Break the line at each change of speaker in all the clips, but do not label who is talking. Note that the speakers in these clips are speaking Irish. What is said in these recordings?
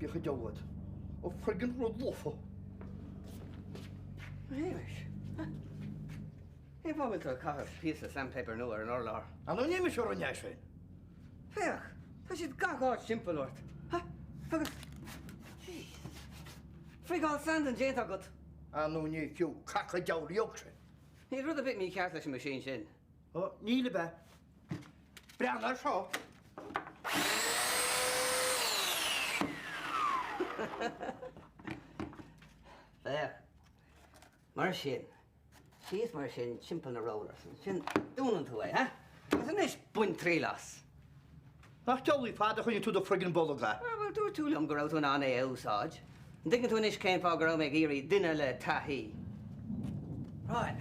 Bích a dawad. O friggin rud lofa.
Hamish. Hey, what will a piece of sandpaper now or an orlar?
An o'n nimi siwr o'n iaswein.
Fech, ta sydd gagod simple ort. Ha? Fagos. Jeez. Frig all sand and jane agod.
An o'n ni ciw cac a dawr i ogtrin.
Ni rwyd a bit mi cartless machine sin.
O, ni le be. Brian ar sio.
Fech. Mar sin. She's mar sin simple na rollers. Sin dúnan tú ha? Mas an is buin trílas.
Ach jolly fada chwn i tŵ dy friggin bologa.
Wel, dŵr túlam go raibh tú an é úsáid. Digin tú inis céim fá go raibh me géirí duine le taí.
Right.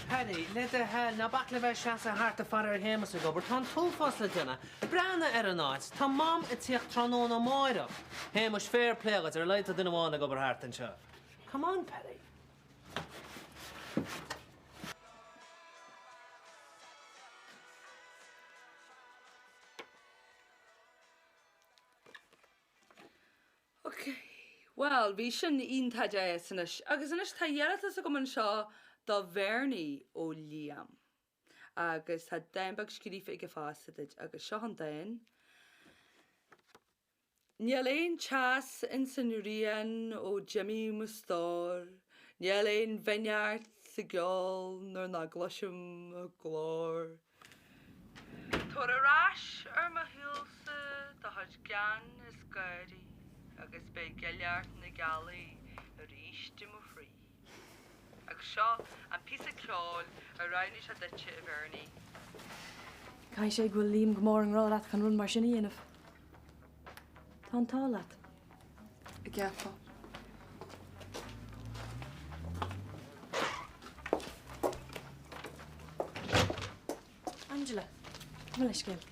Paddy, let the hell na backle bheith seas a hart a farir hémas a gobar tá túlfas le duna. Brana ar an áit, tá mam a tíocht trónón a máire. Hémas fair play agad ar leid a duine bháin a gobar hart an seo. Come on, Paddy.
Okay. Well, bhí sin un taide sanis, agus inis tá dhearachtas a go man seo do bhéirní ó Liam. Agus tá daimbag scrífa ag fásadid agus seo an dain. Níl éon chas in san rian ó Jimmy Mustor, níl éon bheneart sa geol nar na gloisiom a glór. Tor a ras ma hiilsa da had gan is gairí. Agus be geart na galí a ríiste mo frí. Agus seo an pí a cláil a rainí se dute a bhéirní.
Cai sé go líam go mór an rá leat chun rún mar sin íanamh. Tá an tá leat.
I gceapá.
Angela, come leis céil.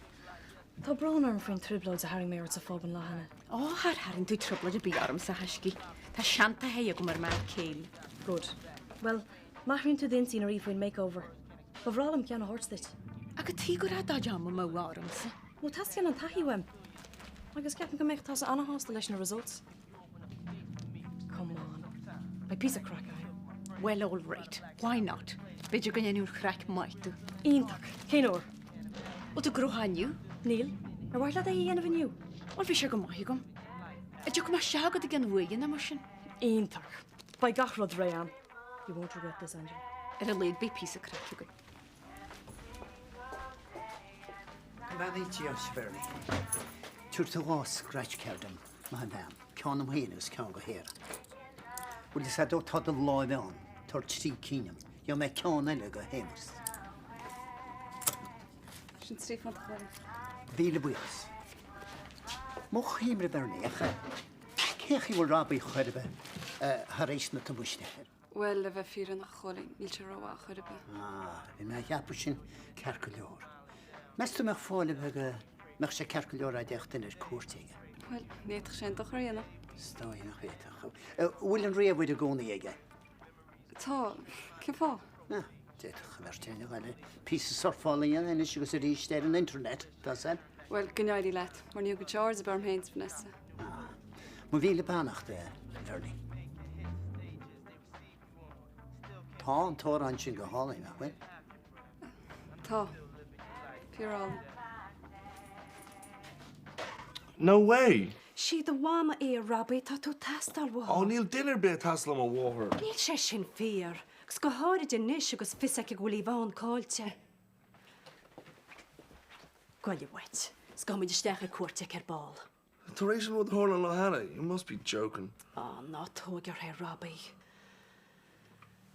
Tá brán arm faoin triblóid a haring méir sa fáb an láhanana.
Ó, haring tú tribloid a bí arm sa haisci. Tá seanta heia go mar mar céil.
Good. Well, maithríonn tú daontí ar íomhfuin makeover. Ba bhrálam ceanna hortstit.
Aga tí go rá dáam mó áramsa.
Nó tascian an taí weim. Agus ceapan go méid tá anna hásta leis na results. Come on. By piece of crack eye.
Well, all right. Why not? Beidir go nniu'r crack maitu.
Ionach. Cén o'r.
O dy grwhaniw?
Neil, ar bhaid leat é dhéanamh inniu?
Wel, fi eisiau go maithí gom. Ydy go ma siagad i gan wyyn am ysyn?
Ionach. By gachrod Rayan. You won't regret this, Angela.
Yr y leid by piece of crack yw gyd.
Cymryd ti os ferni. Tw'r ty was grach cerdym. Mae hynny am. Cion am hyn ys cion go her. Wyli sa do tod y loedd on. Tor tri cynnym. Yw me cion yna go hemus.
Sin trí fan chwarae.
Fyle bwys. Mwch hymr y ferni, eich. Cech i wyl rabu chwerbe. Hareis na tymwysne.
Wel, le bheith fír nach choling, níl se rá chuirbe.
Fi me hiapw sy'n cercwlior. Mestr me'ch ffôl y beg me'ch se cercwlior a decht yn yr cwrtig.
Wel, neitach sin doch rhaid yna.
Stoi na chweitach. Wyl yn rhaid wedi gwni ege?
Tá, cyn fá?
Na, dedach chyfertyn o gael pys y sorffoli yn eisiau gos yr eistedd yn internet, da sen?
Wel, gynnau di let, maar niw gyda'r bar mheins vanessa.
Mae fi le banach de, Fernie. Tá an tor an sin go hálaí nach, wen?
Tá, pure all.
No way.
Si dy wama e rabi ta tu tastal wa.
Oh, Neil dinner bit haslam a water.
Níl sé sin fear. Gus go háid in nis agus fisaic ag bhfuil bhain cáilte. Gwaile wet. Sgomid isteach a cuairte ar ball.
Teresa with horn on Lahana, you must be joking.
Oh, ná tógar he rabi.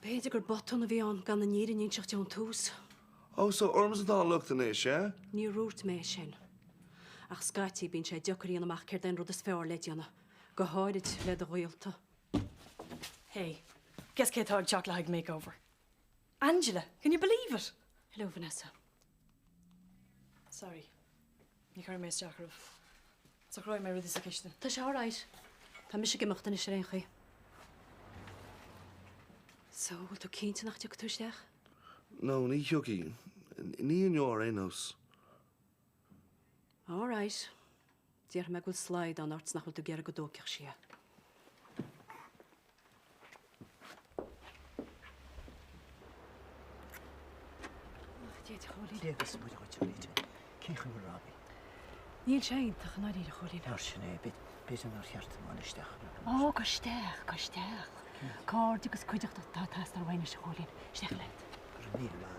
Beidir gur botón a bhí an gan na nírin nín seach teón tús.
Oh, so Orms don't look the nish, yeah?
Ní rút mé sin. Ach scaiti bín sé deocarí an amach céir den rud is fear leidianna. Go háid le a roialta.
Hey, guess Kate Hogg chocolate hag makeover. Angela, can you believe it?
Hello, Vanessa.
Sorry. You can't miss Jackarov. So cry my this occasion.
Tá sé áráid. Tá mis sé gimocht in is réin chuí. So, bhfuil tú cínta nach teach túisteach?
No, ní hiuki. Ní in your enos.
All right. Díar me gúil sláid an arts nach tú gear go dóceach si.
Légus mu go tuíte. Céchan go Robbie.
Níl sé intach na í a cholín.
Nar sinné bit an ar cheart máisteach.
Ó, go steach. Cád agus cuideach tá ar bhaine se cholín. Steach leid.
Gur níl mar.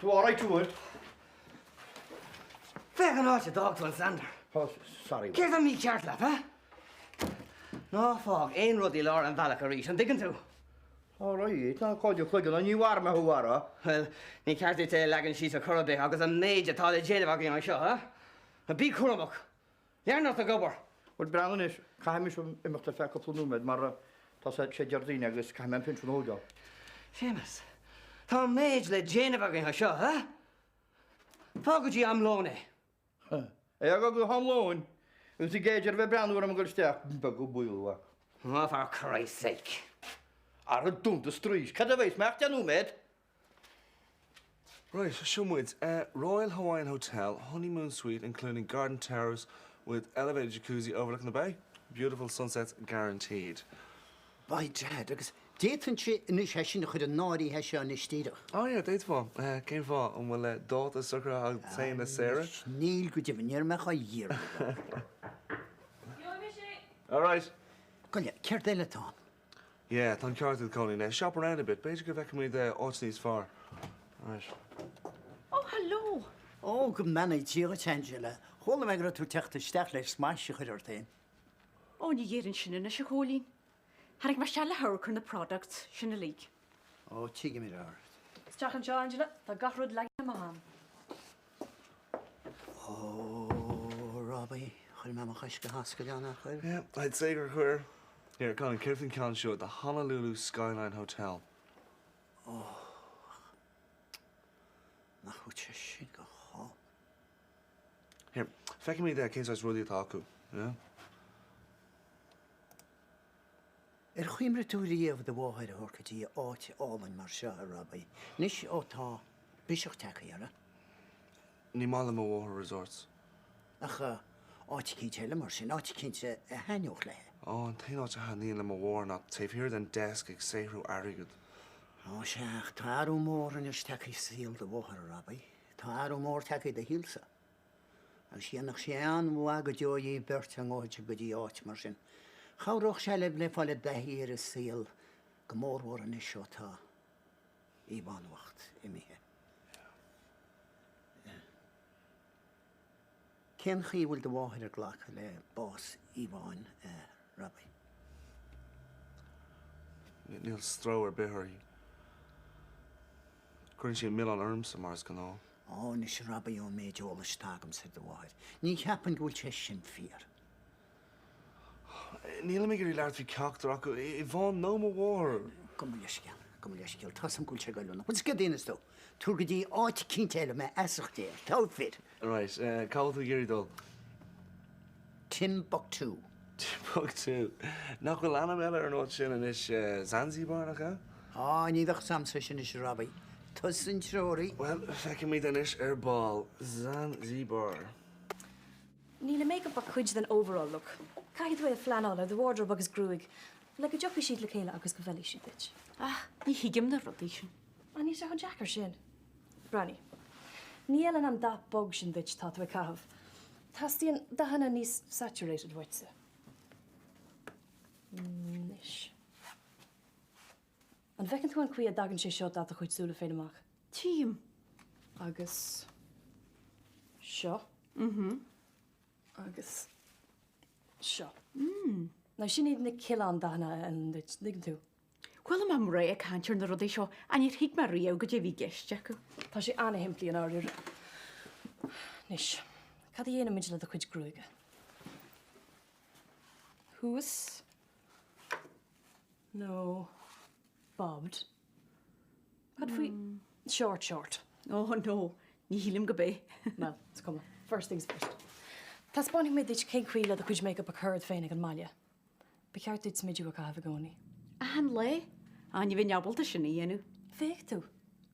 Du all right to it?
Fegan áit a dog to Sander.
Oh, sorry.
Céir mí ceart le, ha? Ná fág, éon rudí lá an bhealach a rís, an digan tú.
All right, ná cóide chuigeil an níhhar me thuhara.
Well, ní ceartú te legan síos a chorabé agus an méid atá le déanamh agin an seo, ha? A bí churamach. Learnach a gobar.
Wel Brannan is, caiimiis imachta fe cwpl númed, mar tá sé jardín agus caiimi'n pinch yn hóga.
Seamus, tá méid le déanamh agin an seo, ha? Fágadí am lóne.
Ag go hamlóin, ys i geidir fe Brannan am gyrsteach, bygw bwyl.
Oh, for Christ's sake.
Ar y dŵnt y strys, cad y feis, meach jan númed?
Right, Shumwoods, Royal Hawaiian Hotel, honeymoon suite, including garden terrace with elevated jacuzzi overlooking the bay. Beautiful sunsets guaranteed.
Bai dad, agus déan si inis hesin chud an náí heise an istíireach.
Oh yeah, date fá. Céim fá, an bhfuil dát a sucra a taine na Sarah.
Níl go difníir me cha dír.
All right.
Golle, ceir déile tá.
Yeah, thank you to Colin. Shop around a bit. Basically, if I can read the Ortsneys far. All right.
Oh, hello.
Ó, go mena tíoga Angela. Hóla me gur tú teachta steach leis smaisi chuir tain.
Ó, ní dhéann sinna na se cholín. Harrig mar se le hurcur na product sinna líg.
Ó, tíige mé ar.
Steach an seo, Angela, tá gachrúd le na maham.
Ó, Robbie, chuir me chais go hasca deanna chuir.
Yeah, I'd say you're here. Here, Colin, Kirsten Can show at the Honolulu Skyline Hotel.
Na chuute sin go há.
Here, feckin me there, case I was really taku. Yeah?
Chuimre tú riamh de bháid a thorcatí áit álainn mar seo, Robbie. Nis ó tá biseach techa ara.
Ní mála mo water resorts.
Ach áit cí teile mar sin, áit cínte a haneoch le.
Oh, and tain out a ní le mo war not tape here than desk ag séhrú arigud.
Ó seach, tá arú mór an is techa síl de bháir, Robbie. Tá arú mór techa de hílsa. Agus siannach sé an mhá go deoí bert an áid go dí áit mar sin. Chawroch se le fáile dahíir is síl go mór war an is seo tá íbánhacht imithe. Cén chi bhfuil de bháthir a ghlacha le bás íbáin, Robbie?
Níl stró ar bitherí. Cuireann sé mil an ormsa mars gan á.
Ó, nis Robbie ó méid ólas tágam sa de bháid. Ní cheapan gúil sé sin fiar.
Níl mé gurí leart fi ceachtar acu, I bháin nó mo war.
Come leisciil, tá sam gúil se gailúna. Bud sca déananas tó? Tú go dtí áit cínteile me asach déir, tá fit.
Right, cáil tú gurí dul.
Timbuktu.
Timbuktu. Nach bhfuil anam eile ar nóid sin in is Zanzibar nach ga?
Á, nídach samsa sin is Robbie. Tus an tróirí.
Well, fecin mí den is ar ball Zanzibar.
Níl make-up a chuid den overall look. Caiid bhfuil flannel ar the wardrobe agus grúig. Le go jopi siad le chéile agus go bhelaí siad dit.
Ah, ní hiigim na rudí sin.
A ní se go Jackar sin. Branny. Ní eile an da bog sin dit tá tú cahabh. Tás tíon dahanana níos saturated bhaitse. Nis. An bhecinn tú an cuí a dagan sé seo dat a chuid súla féin amach.
Tím.
Agus seo. Agus seo. Na sin iad na cilán dana an dit digan tú.
Gwil am rei a cantir na rudí seo, a ní'r hig mar riaw go dé bhí geiste acu.
Tá sé anna himplí an áir. Nis. Cad i dhéana midle a chuid grúige. Hús? No. Bobbed? Cad fwy? Short.
Oh, no. Ní hílim go bé.
Well, it's come. First things first. Tá spáinnig mé dit cén cuiile a chuid make-up a curd féin ag an maile. Beceart dit smidú a cah a gcónaí.
A han le? A ni bhín abalta sin í dhéanú.
Féic tú.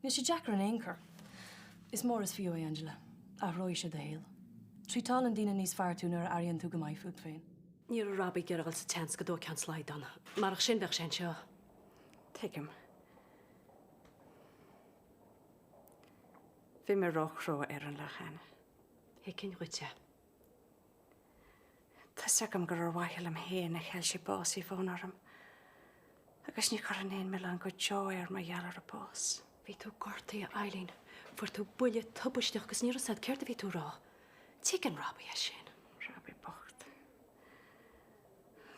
Ní sé Jackar an éoncur. Is mór is fiú Angela. A roi sé de héal. Trí tal an dína níos fear tú nar arian tú go mai fút féin.
Ní a rabbi geargal sa tens go dó cean slaid donna. Marach sin bheith sin seo.
Tuigim. Bhí mé rochró ar an lechan.
Hé cin ruite.
Tá sagam gur ar waithil am héin a cheil sé bás í fón orm. Agus ní chur an éon mé an go teo ar ma dhealar a bás.
Bhí tú gortaí a Eileen. Fuair tú buile tubuisteach gus ní sad ceirta bhí tú rá. Tí an rabbi a sin.
Rabbi bocht.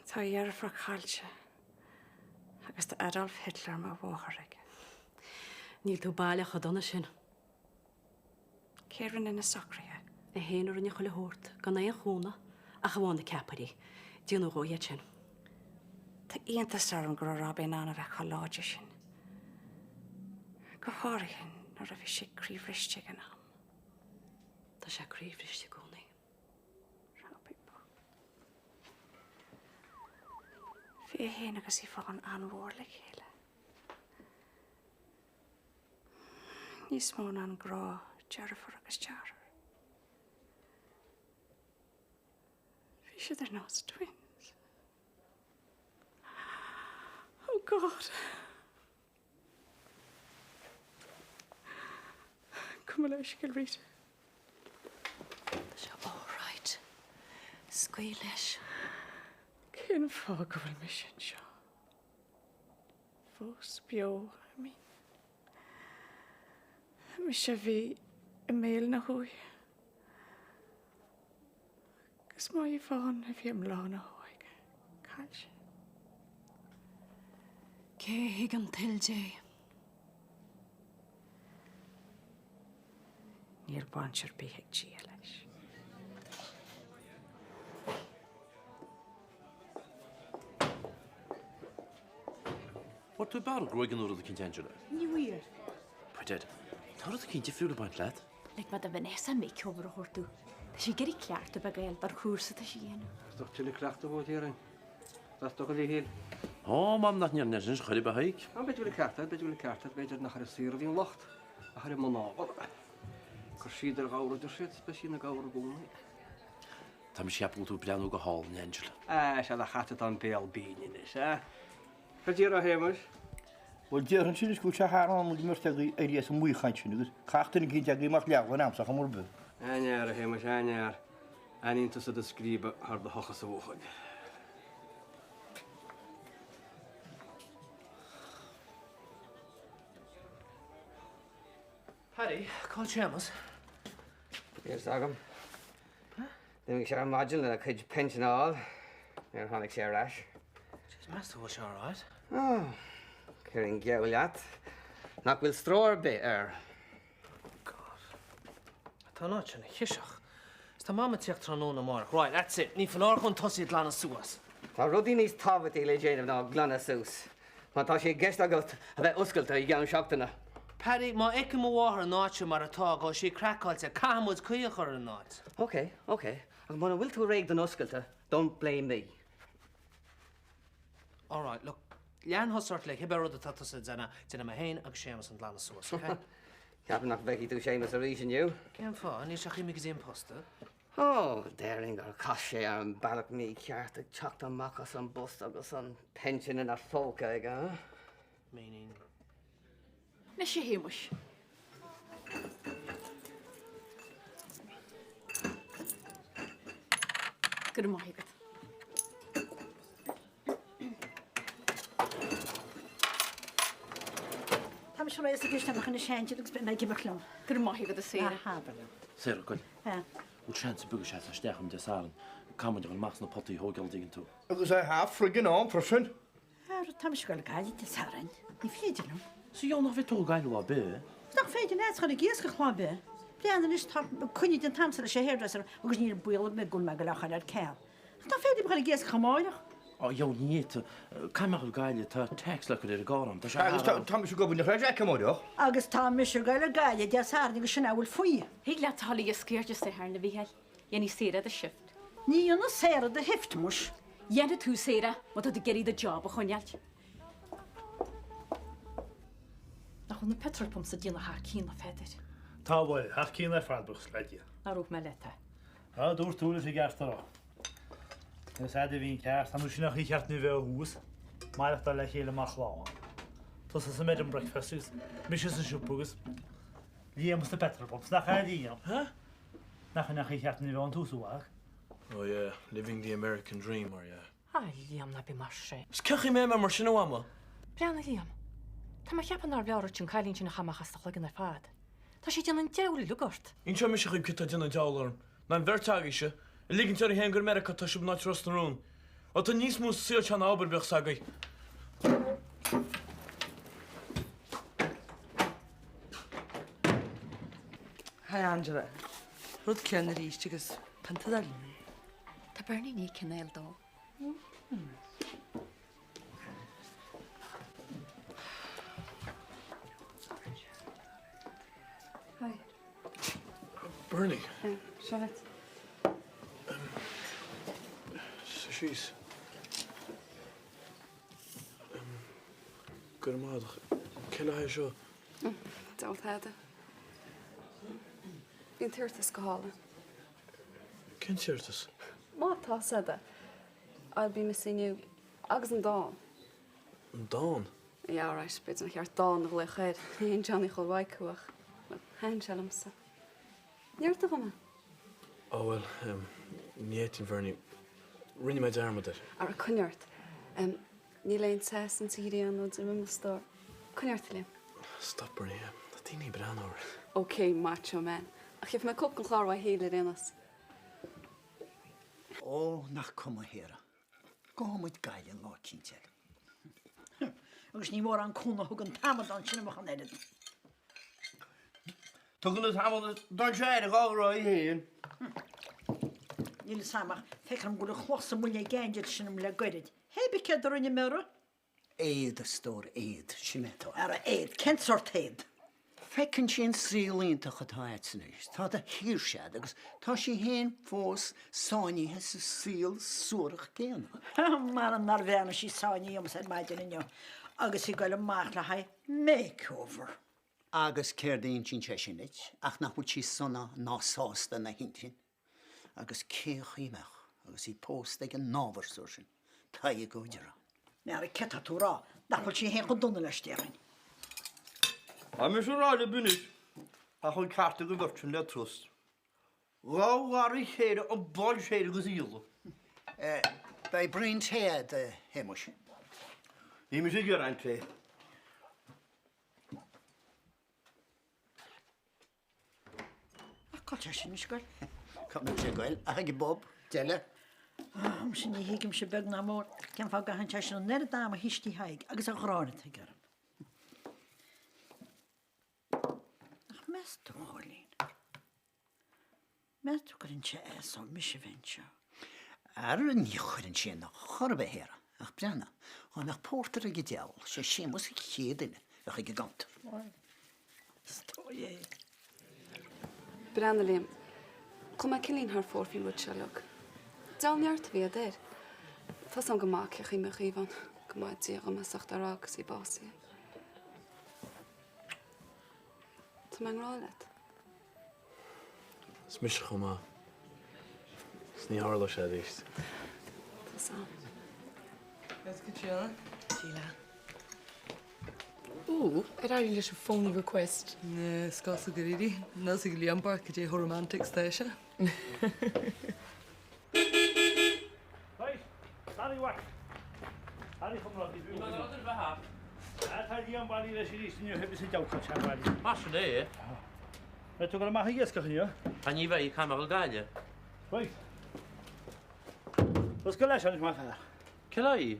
Tá dhear fra chailte. Agus tá Adolf Hitler má bhótharaig.
Níl tú bailach a donna sin.
Céireann ina sacraithe.
A héanaar in chuile hort, gan é an chúna a chaháinna ceparí. Díanú róiad sin.
Tá íontas arm gur rabbi nána a chaláide sin. Go háirichin nar a bhí sé críomhriste gan am.
Tá sé críomhriste gúnaí.
Rabbi bocht. Bhí héana agus í fáin anmhórla chéile. Níos mó an grá Jennifer agus Jarrah. Bhí siad ar nás twins. Oh God. Come leis go rite.
Tá sé áráid. Scaoil leis.
Cén fá go bhfuil mé sin seo. Fós bio, I mean. Mi sé bhí I méil na húi. Gus má I bháin a bhí am lá na hóig. Cail sé.
Cé hiag an tilde.
Níl baintear bíigh tí leis.
What tú bar groigan úr a cin Angela?
Ní wir.
Pwyded, tar oedd cin ti ffrwyd y baint led?
Leg ma dy Vanessa mei cyfr o hwrtw. Da si geri clart o bagael bar chwrs da si enw.
Doch ti'n clacht o fod hier yn. Das toch al hier.
O, mam nad ni'n nesyn, chyrib a haig.
Am beth yw'n cartad, beth yw'n nachar y sir fi'n locht. A char y monogol. Cwrsid yr gawr o dyrsid, beth sy'n y gawr o gwmni.
Tam i siapl tú brian o go hall ni Angela.
Siad a chatad am bel bín yn ys, Rydych o hemys?
Wel, diolch yn sy'n ysgwyd siach ar o'n gymryd ag eiriau sy'n mwy chaint sy'n ygwyd. Chachtyn yn gynt ag i'mach liaw yn amsach am wrbydd.
Aniar o hemys, aniar. Anin tus o dysgrif ar dy hochas o wchod.
Paddy, call Chamas.
Here's Agam. Ddim eisiau imagine na cyd pension all. Neu'r hannig siar rash.
Jeez, Master was all right.
Oh, Cyrra'n gewliad. Nac wil stro'r bit
God. Tá náid sin chiiseach. Is tá mama tíocht tróna marach. Right, that's it. Ní fan orchon tosi glana suas.
Tá rudí níos tábhat í le déanamh ná glana sús. Má tá sé gceist agat a bheith uscailta I gceann seachtainna.
Paddy, má eice mo wahar náitse mar atá go sí crackáilte cahamúd cuiach ar an náid.
Okay. Ag mána bhfuil tú réig den uscailta, don't blame me.
All right, look. Leann hosart le hibar rud atá tusa dana ma hain ag Seamus an glana suas, okay?
Ceapan nach bheith tú Seamus a rís inniu.
Cén fá, ní seach imig zin posta.
Oh, daring ar cas sé ar an bailach mí ceart ag teacht amach as an bus agus an pension in ar fóca ag,
Meaning?
Nes sé héimus. Gyda mahigad. Tam siwr eis ag eistedd yn y sianti ag sbyn ag gymach lwm. Gyda mahigad y sir.
Sera, gwael. Wyl siant sy'n bwg siat a stech am dy sarn. Camod yw'n mas na poti hogel digyn tu.
Agus a half friggin on, prysyn.
Tam siwr gael I dy sarin. Ni ffeidyn nhw.
So iawn o fe to gael o a be?
Dag feidyn eis gan y gys gychlo be. Blian yn ystod cwni dyn tamser y hairdresser agus ni'r bwyl me gwn mag alach ar cael. Dag feidyn gan y gys gychlo
O, iawn ni et. Caimach o gael ta text lacad i'r goron.
Agus tam eisiau gofyn i'ch rhaid ac ymwyrioch.
Agus tam eisiau gael y gael dy sarn ag sy'n awyl ffwy.
Hig le tali a sgéir just é haar na bhíhel. Jenny sera de shift.
Ní yna sera dy hift mwys.
Jenny tú sera, wat dat de geri de job a chonjalt.
na petrolpump sa dína ha cína féidir.
Tá bhfuil, ha cína fadbuchs leidí.
Na rúg me leta.
Tá dúr túla sé gastará. Is a bhín ceart, an sin nach í ceart nu bheith hús, maiach tá le chéile mar chláán. Tás sa méid an breakfastus, mis is an siúpagus, líamas na petrolpumps, nach a díam. Nach í ceart nu bheith an túsúach.
Oh yeah, living the American dream, are ya?
Liam na bí mar sé.
Scachi me mar sin bhama?
Breanna Liam. Tá mar cheapan ar bhear sin cailín sin na chamachas le gan ar fad. Tá sé dean an deúla lugart.
Ín seo mis chuib cita dina deálarm. Na'n vertági se, y ligin tar i hen gur America ta siwb nat rost yn rún. O ta nis mwys sy'n chan Aberbech sagay.
Hi Angela. Rud cean ar íst agus pantadal.
Tá Bernie ní cinnéil dó.
Hi.
Bernie.
Sraith.
So she's... Gwr ymwydach. Cyn a sio?
Don't head. Bhín tíirtas go hála.
Cyn tíirtas?
Má tá sada. I'll be missing you. Agus an dán.
An dán?
Ja, right, byd yn cheart dán o le chaid. Ein Johnny chol waicwach. Hain sialamsa. Niart ag yma?
Oh, wel, ni etin Fernie. Rinni mae darmad er.
Ar y cwniart. Ni lein ses yn Syrian o dim ymwyl stor. Cwniart Liam.
Stop, Bernie. Dat die niet bran hoor.
Okay, macho man. Ach, geef my cwp yn chlár wa heil yr unas.
O, nach cwma hera. Gomwyd gael yn lo cyntel.
Agus ní mór an cúna thug an tamad an sinna an edit.
Tugann na tamad don séir a gáhrá I héin.
Níl samach fecham go chlosa mulle gaidir sinnam le goirid. Hebi ce rinne mera?
Éad a stór éad, sinetá.
Ar a éad, cent sort éad.
Fecinn sin srílíntacha tá éitsanis. Tá a hír sead agus tá sí héin fós sáini hes a síl súrach géana.
Mar an narvéna sí sáini am said maidin inyo. Agus I goil amach le hai makeover.
Agus céirdaon sin teisinnit, ach nach bhfuil sí sonna ná sásta na hintin. Agus céchaímeach, agus I post ag an náharsúr sin. Tá I góidera.
Mar a ceta tú rá, nach bhfuil sí hen go donna le stéirin.
A mis ráile bunis a chuil carta go bhirtin le trust. Ráhhar I chéire an báil séire agus íla.
Bei brin téad héimus.
Ní mis gur an té.
Cáte sin is goil.
Cumna sé goil, ag Bob, deile.
Am sin ní hiigim se beg na mór, cean fá gahan te sin an ned dáma histí haig, agus a grána te garam. Ach mestu hálín. Mestu gorin se so mis ventja.
Ar an níchurin sin nach chorbe héra, ach brena, an nach pórtar ag ideal, sé sémas I chéadine, ach ag gant.
Stói
Branna Liam. Kom a cilín haar fórfin wud se lug. Dal neart vi a der. Tas an gomak chi me chivan. Goma tíag am a sacht arag sí basi. Tá me rálet.
Smis choma. Sní harla sé ríist.
Tá sam.
Ys gyda
Sheila. Ooh, yr ar leis phone request.
Ne, sgas o gyridi. Nas I Liam barc gyda romantic station.
Right, Danny Wack. Danny from Rodney.
Mae'n rhaid yn faha.
Tá díam bailí leis ríist inniu heb is deácha te bailí.
Mas yn e.
Me tu go maith iescach inniu.
A ni fe I camel gael.
Right. Os go leis anis maith
Cela I?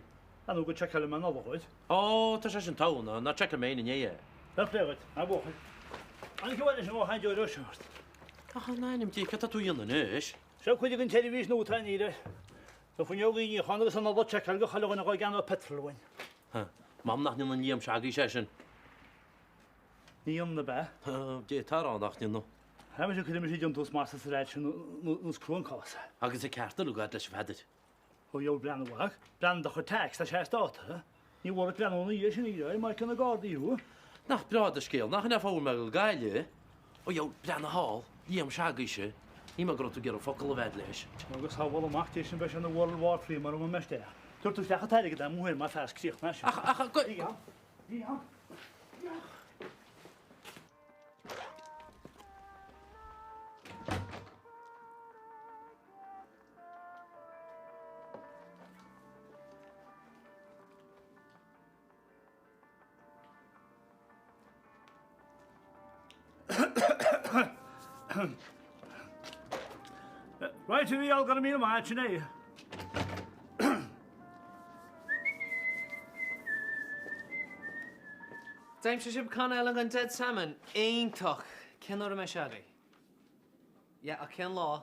Anú go checkile man nóhaid.
O, ta sé sin tána, na check me in ie.
Leid, a bóchaid. An go bhfuil sem bháin deú seart.
Ach, naim tí cata tú dhéanana is.
Se chuide an televís nó taíide. Tá fun jogaí chanas an bh checkil go chaáin a gan petrolhain.
Mam nach níon níam seagaí sé sin.
Níon na be?
Dé tarránach níon.
Ha me chu mé dún tús más réid sin nos cruúnás.
Agus é ceartta lugar leis feidir.
Ó jo brenn bhach, brenn do chu text a sé státa. Ní bhór brenn í sin í mar cin na gádaíú.
Nach brad a scéal, nach na fáil me go gaiile. Ó jo brena hall, díam seagaise, í me grot gur focail a bheit leis.
Agus há bhil amachtaéis sin bheits an na World War Free mar an meiste. Tuirtú lecha taide go muhir mar fes críoch me.
Ach, go...
Right to me, I'll get a meal of my chinay.
Daim se sib can eile an dead salmon, aintach, cin or a me seagaí. Ja, a cin lá.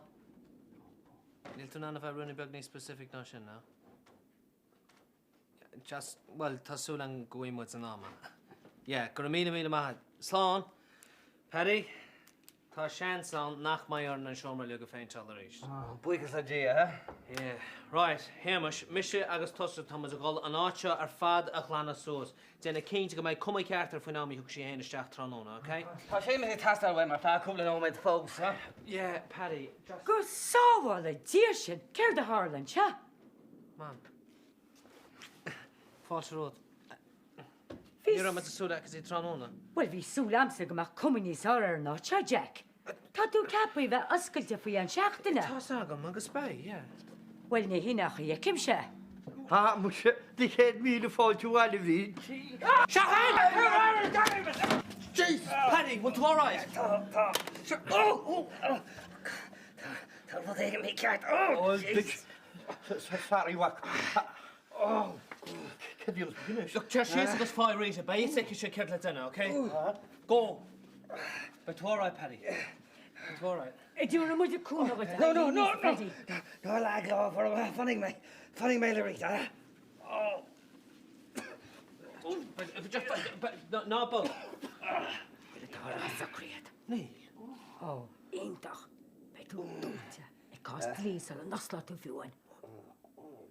Níl tú anna bheith runna beag ní specific ná sin, ná? Just, well, tasú an gwaimwyd yn ama. Ja, gwrna míle mahad. Slán, Paddy, tá sean slán nach mai orna an siomra le go féin tal ar éis.
Buchas a dia, ha?
Yeah, right, Hamish, mise agus tosa Thomas a gol an áitse ar fad a chlána sós. Déna céint go méid cumma ceartar faoin námi thug sé héana isteach tróna, okay?
Tá sé me tastal we mar tá cúpla nóid fós, ha?
Yeah, Paddy, just...
Go sáháil a dír sin, céir de Harlan, se?
Man. Fáilte ród. Ní ra me a súla agus í tróna.
Well, bhí súlamsa go mar cummaní sár ar ná, se, Jack? Tá tú cepaí bheith oscailte faoi an seachtainna?
Tá sagam agus bai, yeah.
Well, ní hinach i cim se.
Ha, mwysio, di ched mil y ffault yw al i fi.
Jeez, Paddy, want to all right?
Tá fod eich mi ceart. Oh, jeez.
Sorry, wak. Oh, cyddiwrs gynnys.
Look, just she's agus fire range, but you think you should kill dinner, okay? Go. But all right, Paddy. It's all right.
Dúr am muid a cúna go
No, lag lá for a fanning me le ha? Oh.
But no, both.
Tá a cread.
Nee.
Oh, intach. Bei tú dúte. I cás glís an nasla tú fiúin.
Oh.